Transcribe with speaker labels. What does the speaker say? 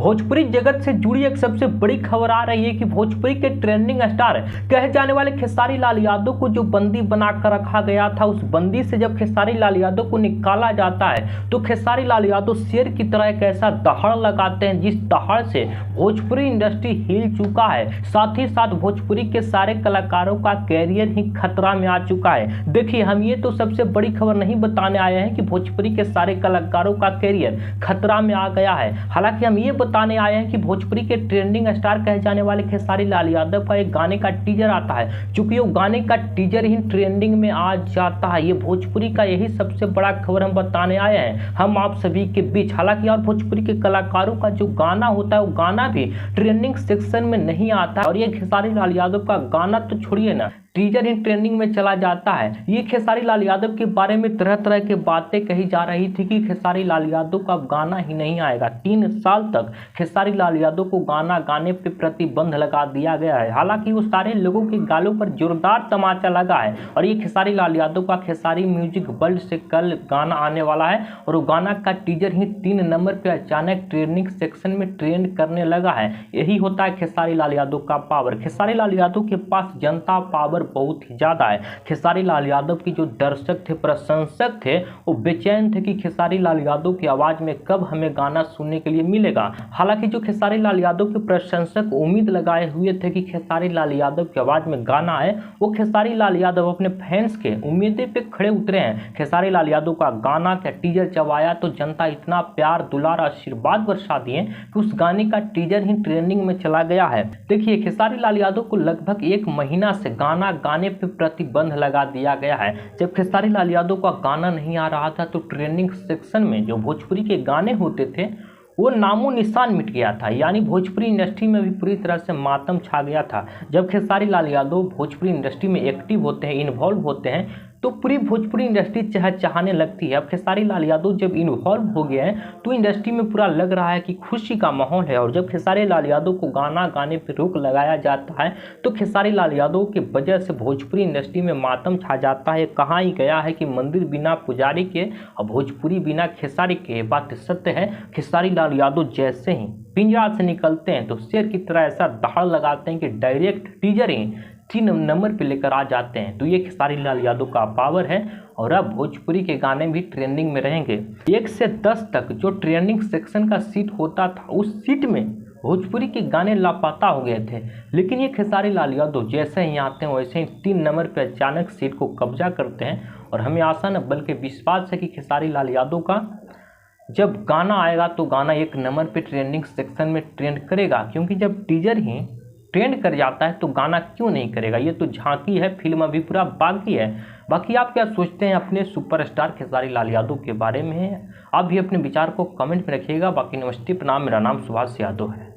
Speaker 1: भोजपुरी जगत से जुड़ी एक सबसे बड़ी खबर आ रही है कि भोजपुरी के ट्रेंडिंग स्टार कहे जाने वाले खेसारी लाल यादव को जो बंदी बनाकर रखा गया था, उस बंदी से जब खेसारी लाल यादव को निकाला जाता है तो खेसारी लाल यादव शेर की तरह एक ऐसा दहाड़ लगाते हैं जिस दहाड़ से भोजपुरी इंडस्ट्री हिल चुका है। साथ ही साथ भोजपुरी के सारे कलाकारों का कैरियर ही खतरा में आ चुका है। देखिए, हम ये तो सबसे बड़ी खबर नहीं बताने आए हैं कि भोजपुरी के सारे कलाकारों का कैरियर खतरा में आ गया है। हालांकि हम ये बताने आए हैं कि भोजपुरी के ट्रेंडिंग स्टार कहे जाने वाले खेसारी लाल यादव का एक गाने का टीजर आता है। चूंकि वो गाने का टीजर ही ट्रेंडिंग में आ जाता है, ये भोजपुरी का यही सबसे बड़ा खबर हम बताने आए हैं हम आप सभी के बीच। हालांकि और भोजपुरी के कलाकारों का जो गाना होता है वो गाना भी ट्रेंडिंग सेक्शन में नहीं आता और ये खेसारी लाल यादव का गाना तो छोड़िए ना, टीजर ही ट्रेंडिंग में चला जाता है। ये खेसारी लाल यादव के बारे में तरह तरह की बातें कही जा रही थी कि खेसारी लाल यादव का गाना ही नहीं आएगा। 3 साल तक खेसारी लाल यादव को गाना गाने पे प्रतिबंध लगा दिया गया है। हालांकि वो सारे लोगों के गालों पर जोरदार तमाचा लगा है और ये खेसारी लाल यादव का खेसारी म्यूजिक वर्ल्ड से कल गाना आने वाला है और वो गाना का टीजर ही 3 नंबर पे अचानक ट्रेंडिंग सेक्शन में ट्रेंड करने लगा है। यही होता है खेसारी लाल यादव का पावर। खेसारी लाल यादव के पास जनता पावर बहुत ही ज्यादा है। खेसारी लाल यादव की जो दर्शक थे, प्रशंसक थे, वो बेचैन थे कि खेसारी लाल यादव की आवाज में कब हमें गाना सुनने के लिए मिलेगा। हालांकि जो खेसारी लाल यादव के प्रशंसक उम्मीद लगाए हुए थे कि खेसारी लाल यादव की आवाज में गाना है, वो खेसारी लाल यादव अपने फैंस के उम्मीदें पे खड़े उतरे हैं। खेसारी लाल यादव का गाना का टीजर जब आया तो जनता इतना प्यार दुलार आशीर्वाद बरसा दिए कि उस गाने का टीजर ही ट्रेंडिंग में चला गया है। देखिए, खेसारी लाल यादव को लगभग 1 महीना से गाने पे प्रतिबंध लगा दिया गया है। जब खेसारी लाल यादव का गाना नहीं आ रहा था तो ट्रेंडिंग सेक्शन में जो भोजपुरी के गाने होते थे वो नामो निशान मिट गया था। यानी भोजपुरी इंडस्ट्री में भी पूरी तरह से मातम छा गया था। जब खेसारी लाल यादव भोजपुरी इंडस्ट्री में एक्टिव होते हैं, इन्वॉल्व होते हैं, तो पूरी भोजपुरी इंडस्ट्री चहचहाने लगती है। अब खेसारी लाल यादव जब इन्वॉल्व हो गए हैं तो इंडस्ट्री में पूरा लग रहा है कि खुशी का माहौल है। और जब खेसारी लाल यादव को गाना गाने पर रोक लगाया जाता है तो खेसारी लाल यादव की वजह से भोजपुरी इंडस्ट्री में मातम छा जाता है। कहा ही गया है कि मंदिर बिना पुजारी के और भोजपुरी बिना खेसारी के। बात सत्य है। खेसारी लाल यादव जैसे ही पिंजरा से निकलते हैं तो शेर की तरह ऐसा दहाड़ लगाते हैं कि डायरेक्ट टीजर ही 3 नंबर पे लेकर आ जाते हैं। तो ये खेसारी लाल यादव का पावर है और अब भोजपुरी के गाने भी ट्रेंडिंग में रहेंगे। 1 से 10 तक जो ट्रेंडिंग सेक्शन का सीट होता था, उस सीट में भोजपुरी के गाने लापता हो गए थे। लेकिन ये खेसारी लाल यादव जैसे ही आते हैं वैसे ही 3 नंबर पे अचानक सीट को कब्जा करते हैं और हमें आशा न बल्कि विश्वास है कि खेसारी लाल यादव का जब गाना आएगा तो गाना 1 नंबर पे ट्रेंडिंग सेक्शन में ट्रेंड करेगा। क्योंकि जब टीजर ही ट्रेंड कर जाता है तो गाना क्यों नहीं करेगा। ये तो झांकी है, फिल्म अभी पूरा बाकी है। बाकी आप क्या सोचते हैं अपने सुपरस्टार खेसारी लाल यादव के बारे में? आप भी अपने विचार को कमेंट में रखिएगा। बाकी नमस्ते, प्रणाम। मेरा नाम सुभाष यादव है।